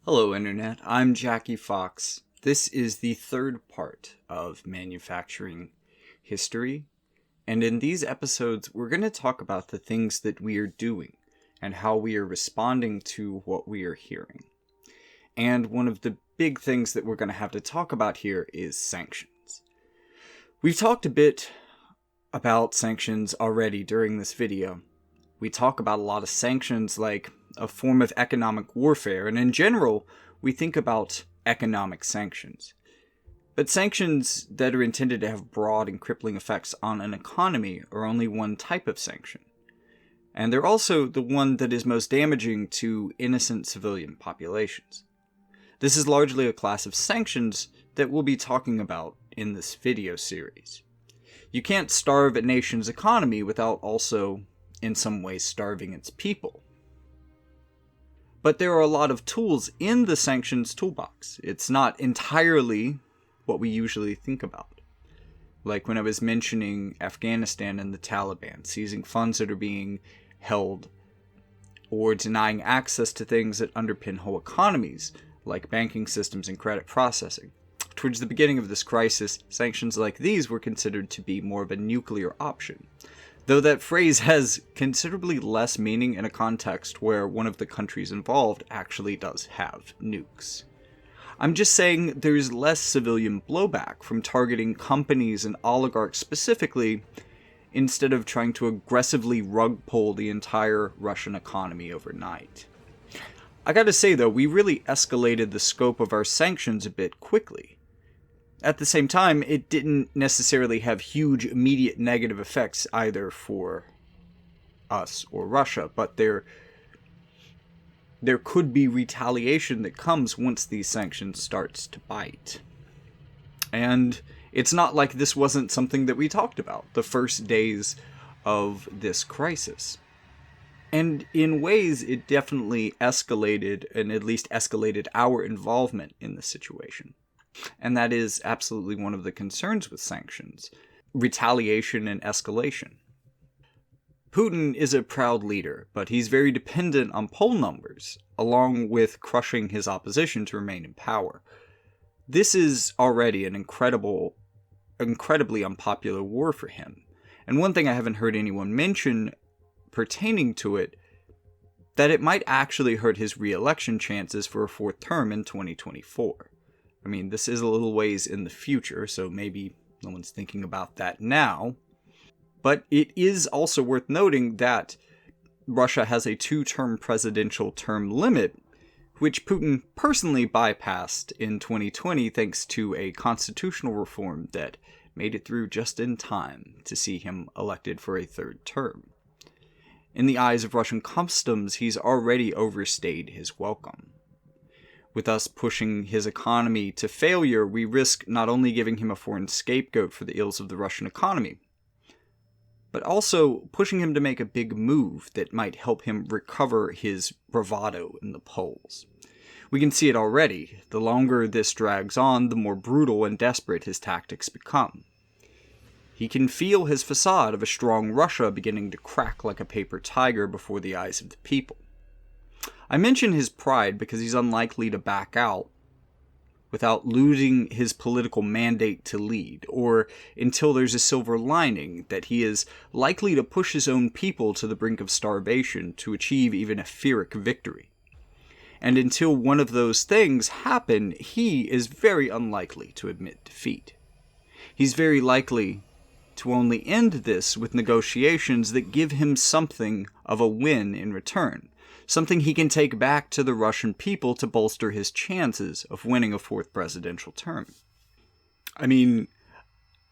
Hello Internet, I'm Jackie Fox. This is the third part of manufacturing history, and in these episodes we're going to talk about the things that we are doing and how we are responding to what we are hearing. And one of the big things that we're going to have to talk about here is sanctions. We've talked a bit about sanctions already during this video. We talk about a lot of sanctions like a form of economic warfare, and in general, we think about economic sanctions. But sanctions that are intended to have broad and crippling effects on an economy are only one type of sanction. And they're also the one that is most damaging to innocent civilian populations. This is largely a class of sanctions that we'll be talking about in this video series. You can't starve a nation's economy without also, in some ways, starving its people. But there are a lot of tools in the sanctions toolbox. It's not entirely what we usually think about. Like when I was mentioning Afghanistan and the Taliban, seizing funds that are being held, or denying access to things that underpin whole economies, like banking systems and credit processing. Towards the beginning of this crisis, sanctions like these were considered to be more of a nuclear option. Though that phrase has considerably less meaning in a context where one of the countries involved actually does have nukes. I'm just saying there's less civilian blowback from targeting companies and oligarchs specifically, instead of trying to aggressively rug pull the entire Russian economy overnight. I gotta say though, we really escalated the scope of our sanctions a bit quickly. At the same time, it didn't necessarily have huge immediate negative effects either for us or Russia, but there could be retaliation that comes once these sanctions starts to bite. And it's not like this wasn't something that we talked about the first days of this crisis. And in ways, it definitely escalated, and at least escalated our involvement in the situation. And that is absolutely one of the concerns with sanctions: retaliation and escalation. Putin is a proud leader, but he's very dependent on poll numbers, along with crushing his opposition to remain in power. This is already an incredibly unpopular war for him. And one thing I haven't heard anyone mention pertaining to it, that it might actually hurt his re-election chances for a fourth term in 2024. I mean, this is a little ways in the future, so maybe no one's thinking about that now. But it is also worth noting that Russia has a 2-term presidential term limit, which Putin personally bypassed in 2020 thanks to a constitutional reform that made it through just in time to see him elected for a third term. In the eyes of Russian customs, he's already overstayed his welcome. With us pushing his economy to failure, we risk not only giving him a foreign scapegoat for the ills of the Russian economy, but also pushing him to make a big move that might help him recover his bravado in the polls. We can see it already. The longer this drags on, the more brutal and desperate his tactics become. He can feel his facade of a strong Russia beginning to crack like a paper tiger before the eyes of the people. I mention his pride because he's unlikely to back out without losing his political mandate to lead, or until there's a silver lining that he is likely to push his own people to the brink of starvation to achieve even a Pyrrhic victory. And until one of those things happen, he is very unlikely to admit defeat. He's very likely to only end this with negotiations that give him something of a win in return. Something he can take back to the Russian people to bolster his chances of winning a fourth presidential term. I mean,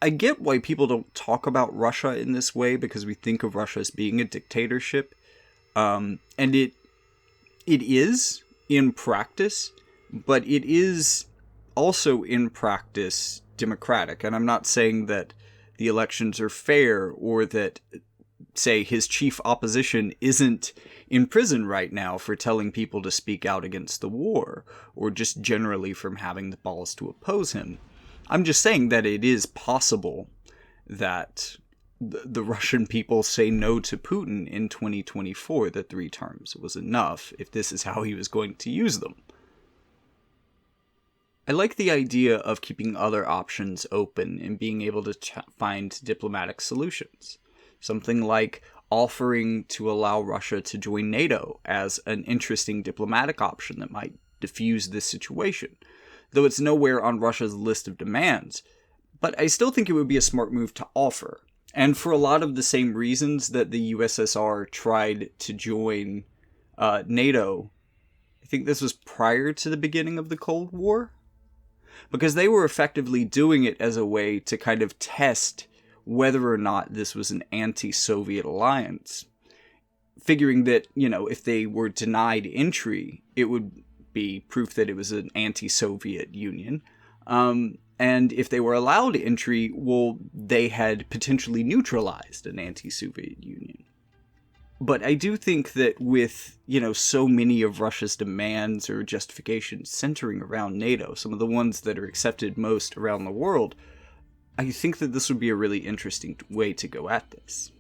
I get why people don't talk about Russia in this way, because we think of Russia as being a dictatorship. And it is in practice, but it is also in practice democratic. And I'm not saying that the elections are fair, or that, say, his chief opposition isn't in prison right now for telling people to speak out against the war, or just generally from having the balls to oppose him. I'm just saying that it is possible that the Russian people say no to Putin in 2024, that 3 terms was enough if this is how he was going to use them. I like the idea of keeping other options open and being able to find diplomatic solutions. Something like offering to allow Russia to join NATO as an interesting diplomatic option that might diffuse this situation, though it's nowhere on Russia's list of demands. But I still think it would be a smart move to offer. And for a lot of the same reasons that the USSR tried to join NATO, I think this was prior to the beginning of the Cold War, because they were effectively doing it as a way to kind of test whether or not this was an anti-Soviet alliance, figuring that, if they were denied entry, it would be proof that it was an anti-Soviet union. And if they were allowed entry, well, they had potentially neutralized an anti-Soviet union. But I do think that with, so many of Russia's demands or justifications centering around NATO, some of the ones that are accepted most around the world, I think that this would be a really interesting way to go at this.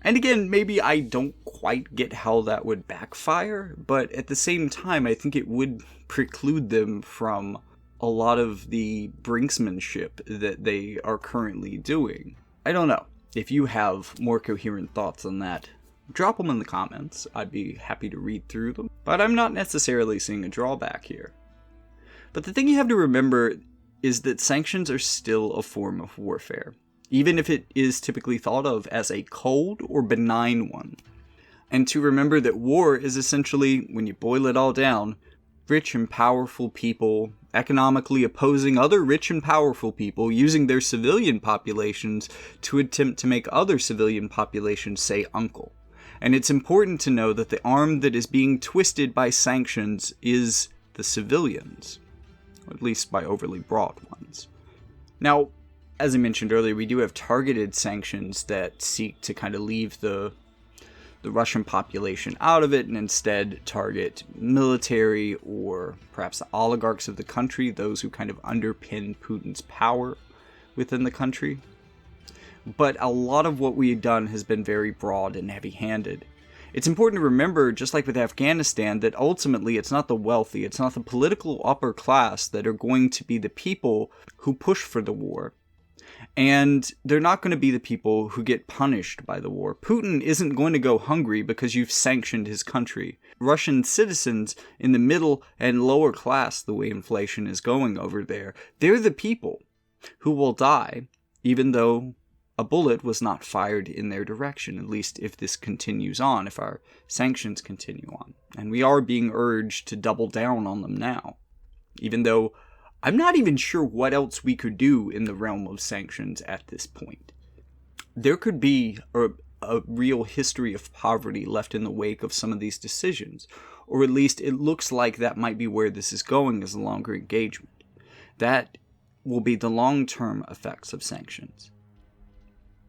And again, maybe I don't quite get how that would backfire, but at the same time, I think it would preclude them from a lot of the brinksmanship that they are currently doing. I don't know. If you have more coherent thoughts on that, drop them in the comments. I'd be happy to read through them. But I'm not necessarily seeing a drawback here. But the thing you have to remember is that sanctions are still a form of warfare, even if it is typically thought of as a cold or benign one. And to remember that war is essentially, when you boil it all down, rich and powerful people economically opposing other rich and powerful people using their civilian populations to attempt to make other civilian populations say uncle. And it's important to know that the arm that is being twisted by sanctions is the civilians, or at least by overly broad ones. Now, as I mentioned earlier, we do have targeted sanctions that seek to kind of leave the Russian population out of it and instead target military or perhaps the oligarchs of the country, those who kind of underpin Putin's power within the country. But a lot of what we've done has been very broad and heavy-handed. It's important to remember, just like with Afghanistan, that ultimately it's not the wealthy, it's not the political upper class that are going to be the people who push for the war. And they're not going to be the people who get punished by the war. Putin isn't going to go hungry because you've sanctioned his country. Russian citizens in the middle and lower class, the way inflation is going over there, they're the people who will die, even though a bullet was not fired in their direction, at least if this continues on, if our sanctions continue on. And we are being urged to double down on them now, even though I'm not even sure what else we could do in the realm of sanctions at this point. There could be a real history of poverty left in the wake of some of these decisions, or at least it looks like that might be where this is going as a longer engagement. That will be the long-term effects of sanctions.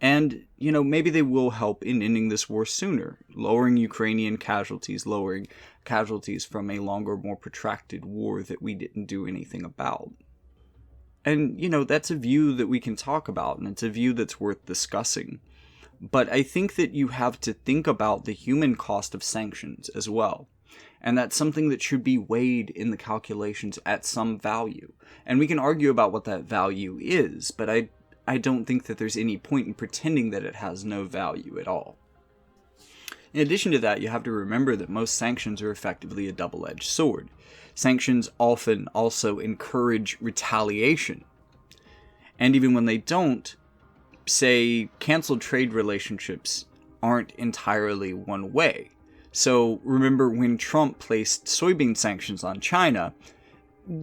And, maybe they will help in ending this war sooner, lowering Ukrainian casualties, lowering casualties from a longer, more protracted war that we didn't do anything about. And, that's a view that we can talk about, and it's a view that's worth discussing. But I think that you have to think about the human cost of sanctions as well. And that's something that should be weighed in the calculations at some value. And we can argue about what that value is, but I don't think that there's any point in pretending that it has no value at all. In addition to that, you have to remember that most sanctions are effectively a double-edged sword. Sanctions often also encourage retaliation. And even when they don't, say, canceled trade relationships aren't entirely one way. So remember when Trump placed soybean sanctions on China,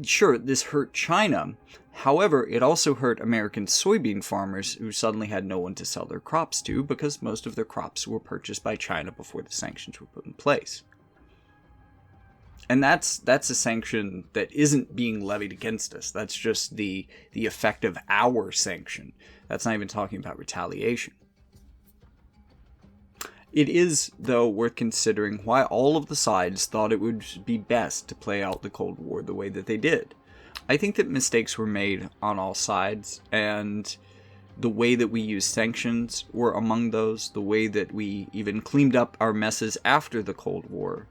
sure, this hurt China. However, it also hurt American soybean farmers who suddenly had no one to sell their crops to because most of their crops were purchased by China before the sanctions were put in place. And that's a sanction that isn't being levied against us. That's just the effect of our sanction. That's not even talking about retaliation. It is, though, worth considering why all of the sides thought it would be best to play out the Cold War the way that they did. I think that mistakes were made on all sides, and the way that we used sanctions were among those, the way that we even cleaned up our messes after the Cold War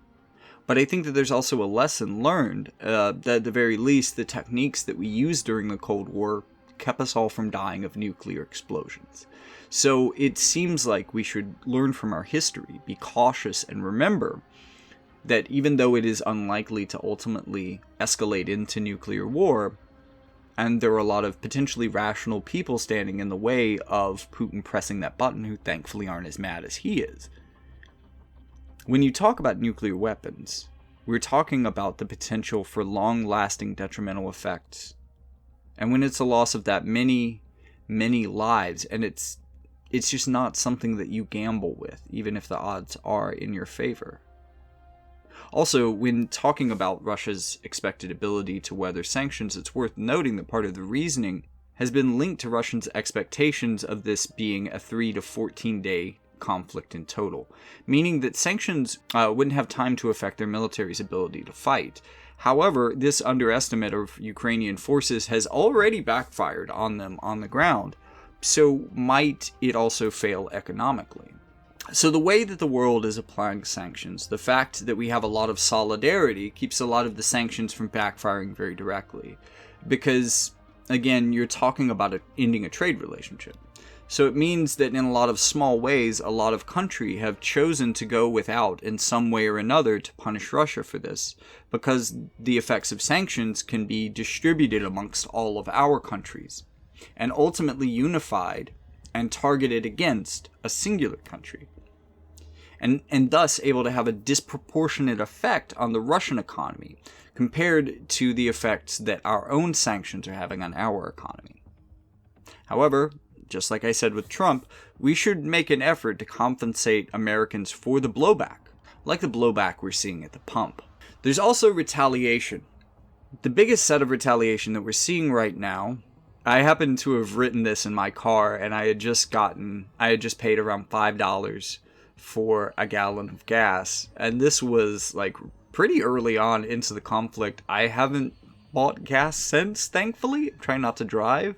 But I think that there's also a lesson learned that at the very least, the techniques that we used during the Cold War kept us all from dying of nuclear explosions. So it seems like we should learn from our history, be cautious, and remember that even though it is unlikely to ultimately escalate into nuclear war, and there are a lot of potentially rational people standing in the way of Putin pressing that button who thankfully aren't as mad as he is. When you talk about nuclear weapons, we're talking about the potential for long-lasting detrimental effects. And when it's a loss of that many, many lives, and it's just not something that you gamble with, even if the odds are in your favor. Also, when talking about Russia's expected ability to weather sanctions, it's worth noting that part of the reasoning has been linked to Russians' expectations of this being a 3 to 14-day conflict in total, meaning that sanctions wouldn't have time to affect their military's ability to fight. However, this underestimate of Ukrainian forces has already backfired on them on the ground, so might it also fail economically. So the way that the world is applying sanctions, the fact that we have a lot of solidarity keeps a lot of the sanctions from backfiring very directly. Because, again, you're talking about ending a trade relationship. So it means that in a lot of small ways, a lot of countries have chosen to go without in some way or another to punish Russia for this, because the effects of sanctions can be distributed amongst all of our countries, and ultimately unified and targeted against a singular country. And thus able to have a disproportionate effect on the Russian economy compared to the effects that our own sanctions are having on our economy. However, just like I said with Trump, we should make an effort to compensate Americans for the blowback, like the blowback we're seeing at the pump. There's also retaliation. The biggest set of retaliation that we're seeing right now, I happen to have written this in my car, and I had just paid around $5 for a gallon of gas, and this was like pretty early on into the conflict. I haven't bought gas since, thankfully. I'm trying not to drive,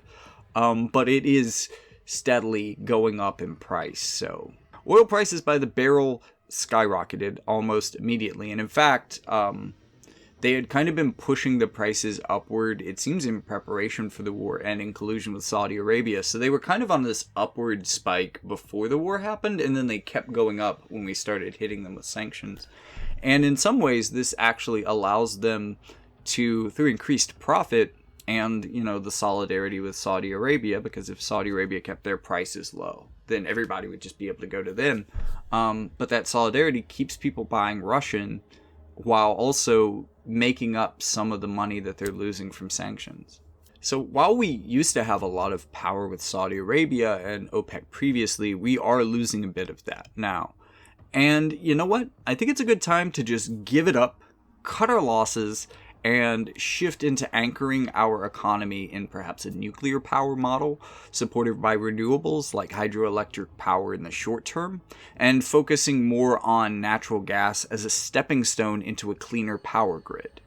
but it is steadily going up in price. So oil prices by the barrel skyrocketed almost immediately, and in fact, they had kind of been pushing the prices upward, it seems, in preparation for the war and in collusion with Saudi Arabia. So they were kind of on this upward spike before the war happened, and then they kept going up when we started hitting them with sanctions. And in some ways, this actually allows them to, through increased profit and, the solidarity with Saudi Arabia, because if Saudi Arabia kept their prices low, then everybody would just be able to go to them. But that solidarity keeps people buying Russian while also making up some of the money that they're losing from sanctions. So while we used to have a lot of power with Saudi Arabia and OPEC previously, we are losing a bit of that now. And you know what? I think it's a good time to just give it up, cut our losses, and shift into anchoring our economy in perhaps a nuclear power model supported by renewables like hydroelectric power in the short term, and focusing more on natural gas as a stepping stone into a cleaner power grid.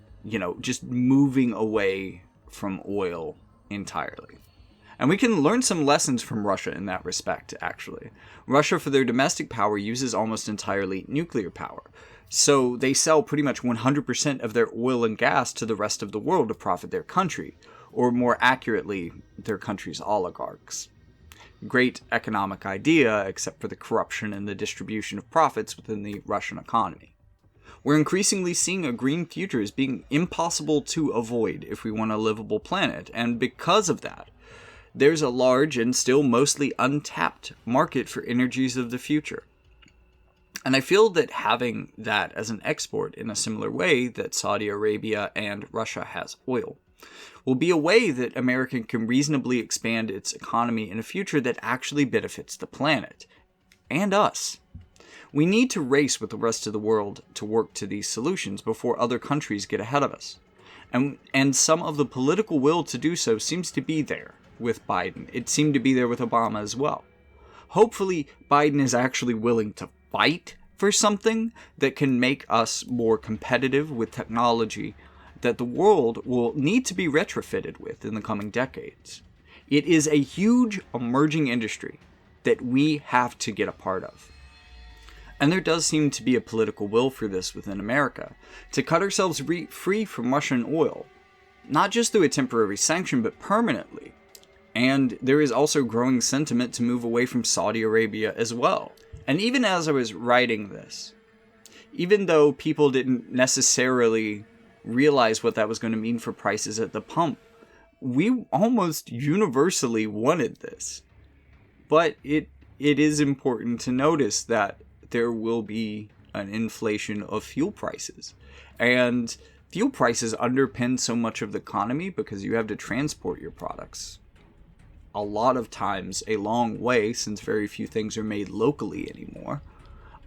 Just moving away from oil entirely. And we can learn some lessons from Russia in that respect, actually. Russia, for their domestic power, uses almost entirely nuclear power. So they sell pretty much 100% of their oil and gas to the rest of the world to profit their country, or more accurately, their country's oligarchs. Great economic idea, except for the corruption and the distribution of profits within the Russian economy. We're increasingly seeing a green future as being impossible to avoid if we want a livable planet, and because of that, there's a large and still mostly untapped market for energies of the future. And I feel that having that as an export in a similar way that Saudi Arabia and Russia has oil will be a way that America can reasonably expand its economy in a future that actually benefits the planet and us. We need to race with the rest of the world to work to these solutions before other countries get ahead of us. And some of the political will to do so seems to be there with Biden. It seemed to be there with Obama as well. Hopefully, Biden is actually willing to fight for something that can make us more competitive with technology that the world will need to be retrofitted with in the coming decades. It is a huge emerging industry that we have to get a part of. And there does seem to be a political will for this within America, to cut ourselves free from Russian oil, not just through a temporary sanction, but permanently. And there is also growing sentiment to move away from Saudi Arabia as well. And even as I was writing this, even though people didn't necessarily realize what that was going to mean for prices at the pump, we almost universally wanted this. But it is important to notice that there will be an inflation of fuel prices. And fuel prices underpin so much of the economy because you have to transport your products a lot of times a long way, since very few things are made locally anymore.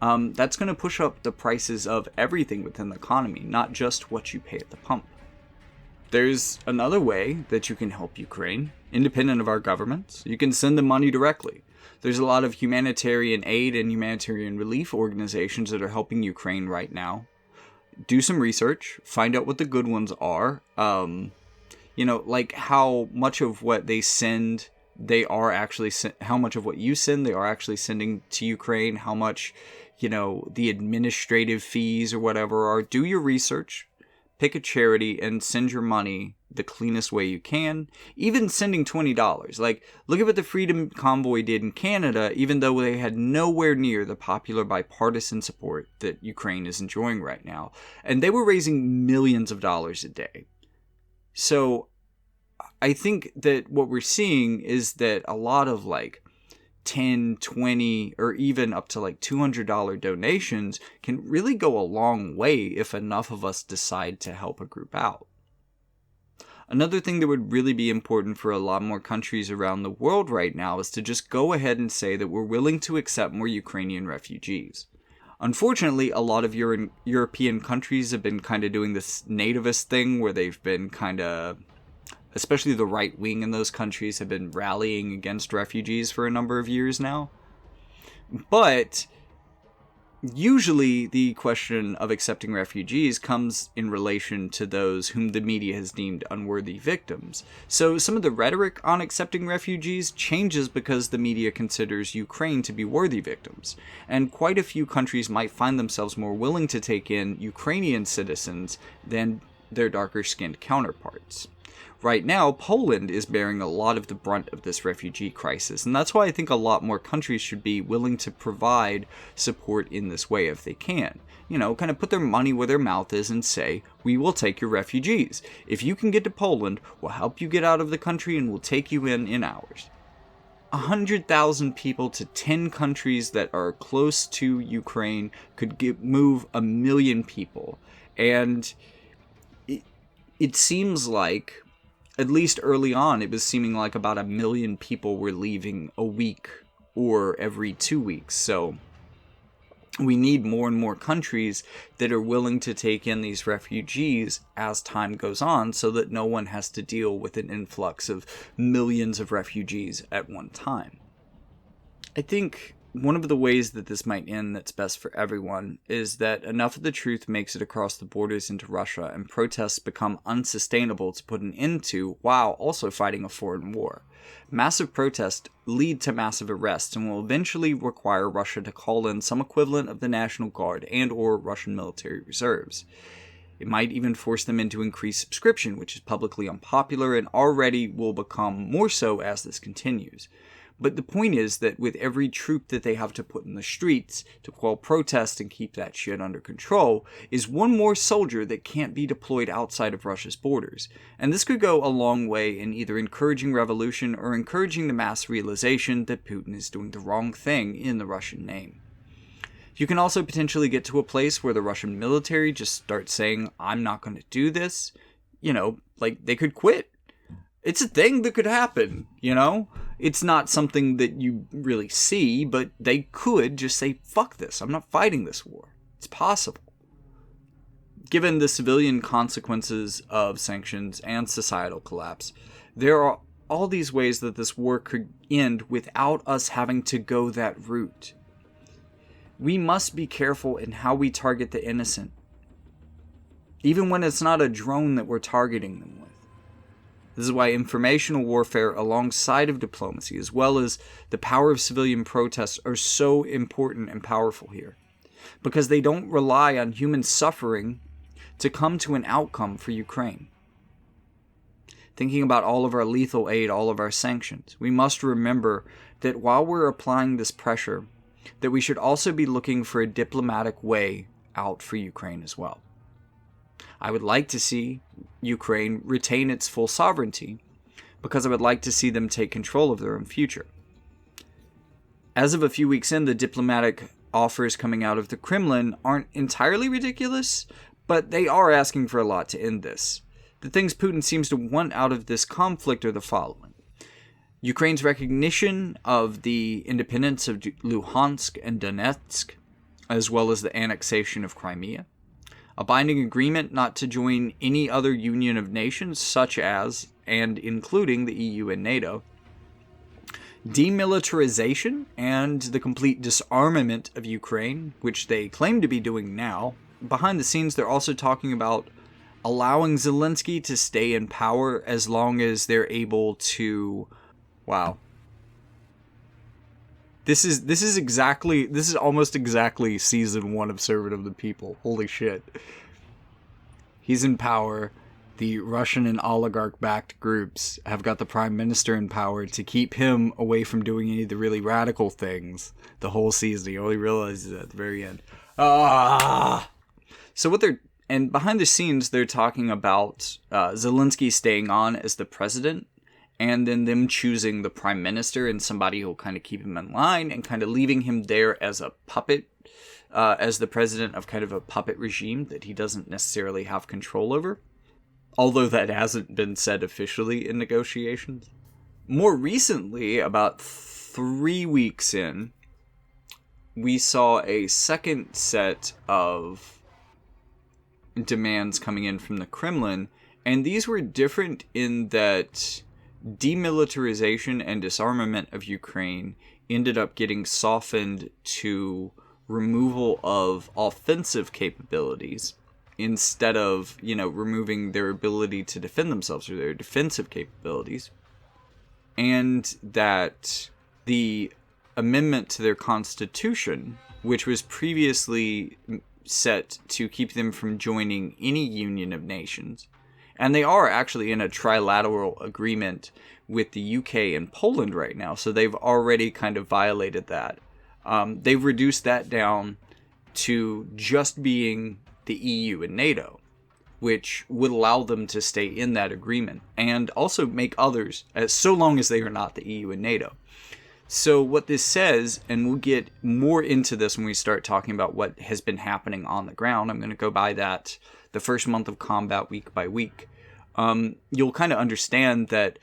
That's going to push up the prices of everything within the economy, not just what you pay at the pump. There's another way that you can help Ukraine, independent of our governments. You can send them money directly. There's a lot of humanitarian aid and humanitarian relief organizations that are helping Ukraine right now. Do some research, find out what the good ones are. Like how much of what they send, how much of what you send, they are actually sending to Ukraine, how much, the administrative fees or whatever are. Do your research, pick a charity, and send your money the cleanest way you can. Even sending $20. Like, look at what the Freedom Convoy did in Canada, even though they had nowhere near the popular bipartisan support that Ukraine is enjoying right now. And they were raising millions of dollars a day. So I think that what we're seeing is that a lot of like $10, $20, or even up to like $200 donations can really go a long way if enough of us decide to help a group out. Another thing that would really be important for a lot more countries around the world right now is to just go ahead and say that we're willing to accept more Ukrainian refugees. Unfortunately, a lot of European countries have been kind of doing this nativist thing where they've been kind of, especially the right wing in those countries, have been rallying against refugees for a number of years now. But usually the question of accepting refugees comes in relation to those whom the media has deemed unworthy victims. So some of the rhetoric on accepting refugees changes because the media considers Ukraine to be worthy victims. And quite a few countries might find themselves more willing to take in Ukrainian citizens than their darker-skinned counterparts. Right now, Poland is bearing a lot of the brunt of this refugee crisis, and that's why I think a lot more countries should be willing to provide support in this way if they can. Kind of put their money where their mouth is and say, we will take your refugees. If you can get to Poland, we'll help you get out of the country and we'll take you in hours. 100,000 people to 10 countries that are close to Ukraine could move 1 million people. And it seems like, at least early on, it was seeming like about 1 million people were leaving a week or every 2 weeks. So we need more and more countries that are willing to take in these refugees as time goes on so that no one has to deal with an influx of millions of refugees at one time. I think one of the ways that this might end that's best for everyone is that enough of the truth makes it across the borders into Russia and protests become unsustainable to put an end to while also fighting a foreign war. Massive protests lead to massive arrests and will eventually require Russia to call in some equivalent of the National Guard and/or Russian military reserves. It might even force them into increased subscription, which is publicly unpopular and already will become more so as this continues. But the point is that with every troop that they have to put in the streets to quell protest and keep that shit under control is one more soldier that can't be deployed outside of Russia's borders. And this could go a long way in either encouraging revolution or encouraging the mass realization that Putin is doing the wrong thing in the Russian name. You can also potentially get to a place where the Russian military just starts saying, I'm not going to do this. They could quit. It's a thing that could happen, It's not something that you really see, but they could just say, fuck this, I'm not fighting this war. It's possible. Given the civilian consequences of sanctions and societal collapse, there are all these ways that this war could end without us having to go that route. We must be careful in how we target the innocent, even when it's not a drone that we're targeting them with. This is why informational warfare alongside of diplomacy, as well as the power of civilian protests, are so important and powerful here. because they don't rely on human suffering to come to an outcome for Ukraine. Thinking about all of our lethal aid, all of our sanctions, we must remember that while we're applying this pressure, that we should also be looking for a diplomatic way out for Ukraine as well. I would like to see Ukraine retain its full sovereignty, because I would like to see them take control of their own future. As of a few weeks in, the diplomatic offers coming out of the Kremlin aren't entirely ridiculous, but they are asking for a lot to end this. The things Putin seems to want out of this conflict are the following: Ukraine's recognition of the independence of Luhansk and Donetsk, as well as the annexation of Crimea, a binding agreement not to join any other union of nations, such as, and including the EU and NATO, demilitarization and the complete disarmament of Ukraine, which they claim to be doing now. Behind the scenes, they're also talking about allowing Zelensky to stay in power as long as they're able to... Wow. This is almost exactly season 1 of Servant of the People. Holy shit. He's in power. The Russian and oligarch-backed groups have got the prime minister in power to keep him away from doing any of the really radical things the whole season. He only realizes it at the very end. And behind the scenes, they're talking about Zelensky staying on as the president, and then them choosing the prime minister and somebody who'll kind of keep him in line, and kind of leaving him there as a puppet, as the president of kind of a puppet regime that he doesn't necessarily have control over. Although that hasn't been said officially in negotiations. More recently, about 3 weeks in, we saw a second set of demands coming in from the Kremlin, and these were different in that demilitarization and disarmament of Ukraine ended up getting softened to removal of offensive capabilities, instead of, removing their ability to defend themselves or their defensive capabilities. And that the amendment to their constitution, which was previously set to keep them from joining any union of nations, and they are actually in a trilateral agreement with the UK and Poland right now, so they've already kind of violated that. They've reduced that down to just being the EU and NATO, which would allow them to stay in that agreement and also make others, so long as they are not the EU and NATO. So what this says, and we'll get more into this when we start talking about what has been happening on the ground. I'm going to go by that the first month of combat week by week. You'll kind of understand that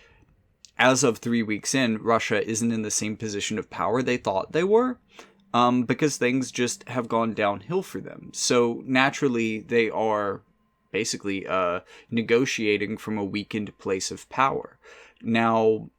as of 3 weeks in, Russia isn't in the same position of power they thought they were. Because things just have gone downhill for them. So naturally, they are basically negotiating from a weakened place of power. Now,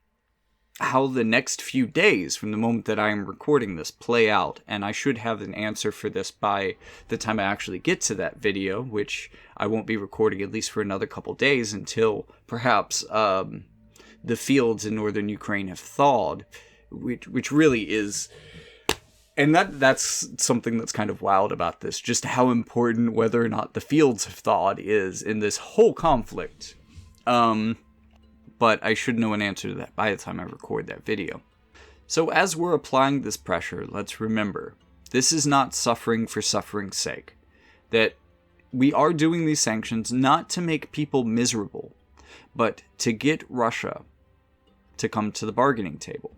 how the next few days from the moment that I am recording this play out, and I should have an answer for this by the time I actually get to that video, which I won't be recording at least for another couple days until perhaps the fields in northern Ukraine have thawed, which really is... And that's something that's kind of wild about this, just how important whether or not the fields have thawed is in this whole conflict. But I should know an answer to that by the time I record that video. So as we're applying this pressure, let's remember, this is not suffering for suffering's sake. That we are doing these sanctions not to make people miserable, but to get Russia to come to the bargaining table.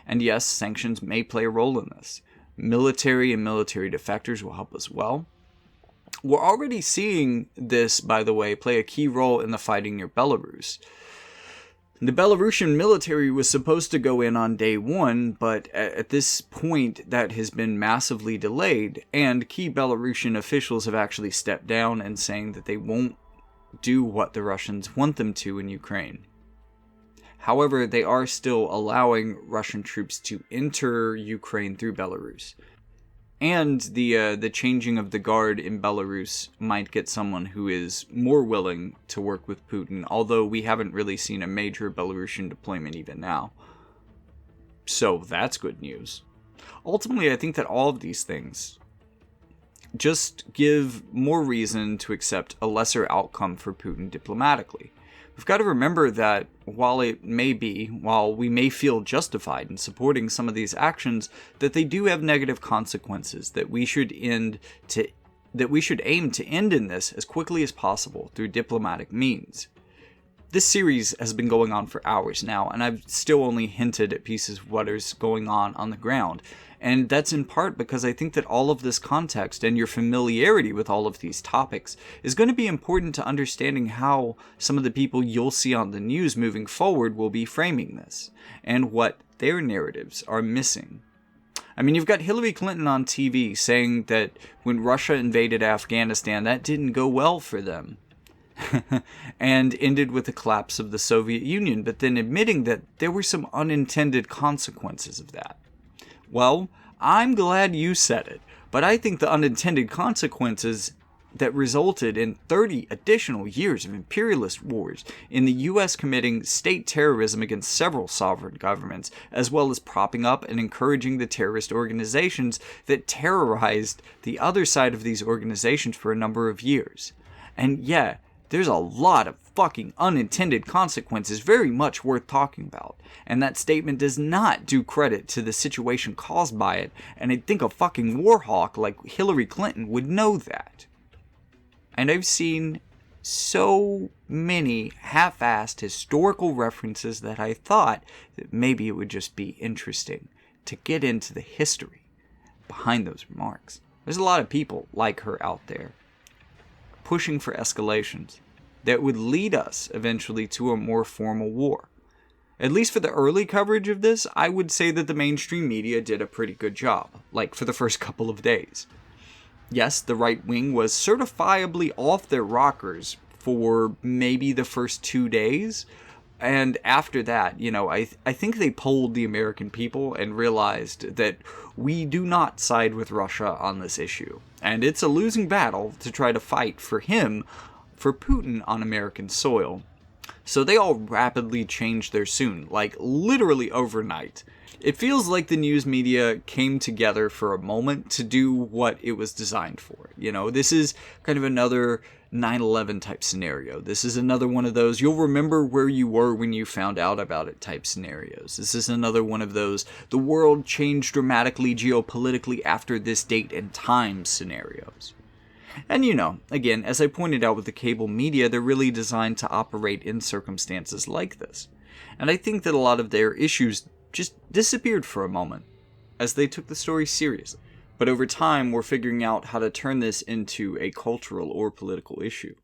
And yes, sanctions may play a role in this. Military and military defectors will help as well. We're already seeing this, by the way, play a key role in the fighting near Belarus. The Belarusian military was supposed to go in on day 1, but at this point that has been massively delayed, and key Belarusian officials have actually stepped down and saying that they won't do what the Russians want them to in Ukraine. However, they are still allowing Russian troops to enter Ukraine through Belarus. And the changing of the guard in Belarus might get someone who is more willing to work with Putin, although we haven't really seen a major Belarusian deployment even now. So that's good news. Ultimately, I think that all of these things just give more reason to accept a lesser outcome for Putin diplomatically. We've got to remember that while we may feel justified in supporting some of these actions, that they do have negative consequences that we should aim to end in this as quickly as possible through diplomatic means. This series has been going on for hours now, and I've still only hinted at pieces of what is going on the ground. And that's in part because I think that all of this context and your familiarity with all of these topics is going to be important to understanding how some of the people you'll see on the news moving forward will be framing this, and what their narratives are missing. I mean, you've got Hillary Clinton on TV saying that when Russia invaded Afghanistan, that didn't go well for them. And ended with the collapse of the Soviet Union, but then admitting that there were some unintended consequences of that. Well, I'm glad you said it, but I think the unintended consequences that resulted in 30 additional years of imperialist wars, in the U.S. committing state terrorism against several sovereign governments, as well as propping up and encouraging the terrorist organizations that terrorized the other side of these organizations for a number of years. And yeah, there's a lot of fucking unintended consequences very much worth talking about. And that statement does not do credit to the situation caused by it, and I think a fucking warhawk like Hillary Clinton would know that. And I've seen so many half-assed historical references that I thought that maybe it would just be interesting to get into the history behind those remarks. There's a lot of people like her out there, pushing for escalations that would lead us eventually to a more formal war. At least for the early coverage of this, I would say that the mainstream media did a pretty good job, like for the first couple of days. Yes, the right wing was certifiably off their rockers for maybe the first 2 days, and after that, I think they polled the American people and realized that we do not side with Russia on this issue. And it's a losing battle to try to fight for Putin on American soil. So they all rapidly changed their tune, like literally overnight. It feels like the news media came together for a moment to do what it was designed for. This is kind of another 9/11 type scenario. This is another one of those, you'll remember where you were when you found out about it type scenarios. This is another one of those, the world changed dramatically geopolitically after this date and time scenarios. And again, as I pointed out with the cable media, they're really designed to operate in circumstances like this. And I think that a lot of their issues just disappeared for a moment as they took the story seriously. But over time, we're figuring out how to turn this into a cultural or political issue.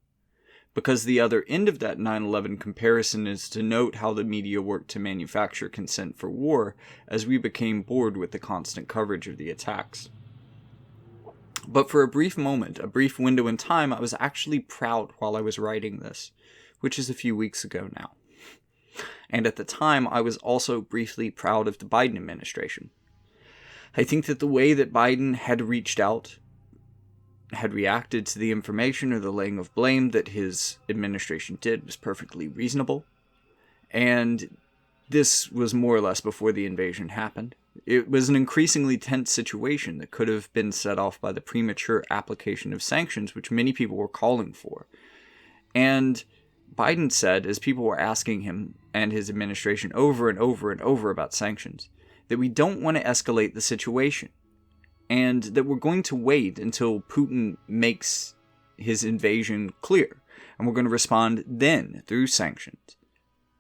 Because the other end of that 9/11 comparison is to note how the media worked to manufacture consent for war as we became bored with the constant coverage of the attacks. But for a brief moment, a brief window in time, I was actually proud while I was writing this, which is a few weeks ago now. And at the time, I was also briefly proud of the Biden administration. I think that the way that Biden had reached out, had reacted to the information or the laying of blame that his administration did was perfectly reasonable. And this was more or less before the invasion happened. It was an increasingly tense situation that could have been set off by the premature application of sanctions, which many people were calling for. And Biden said, as people were asking him and his administration over and over and over about sanctions, that we don't want to escalate the situation, and that we're going to wait until Putin makes his invasion clear, and we're going to respond then through sanctions,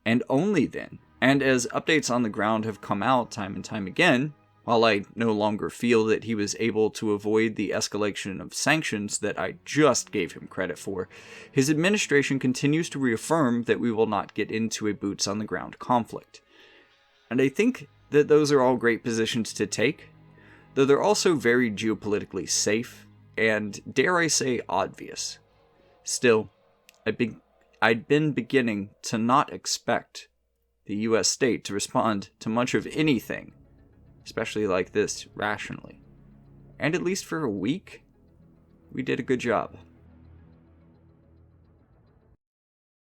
and only then. And as updates on the ground have come out time and time again, while I no longer feel that he was able to avoid the escalation of sanctions that I just gave him credit for, his administration continues to reaffirm that we will not get into a boots-on-the-ground conflict. And I think that those are all great positions to take, though they're also very geopolitically safe and, dare I say, obvious. Still, I'd been beginning to not expect the U.S. state to respond to much of anything, especially like this, rationally. And at least for a week, we did a good job.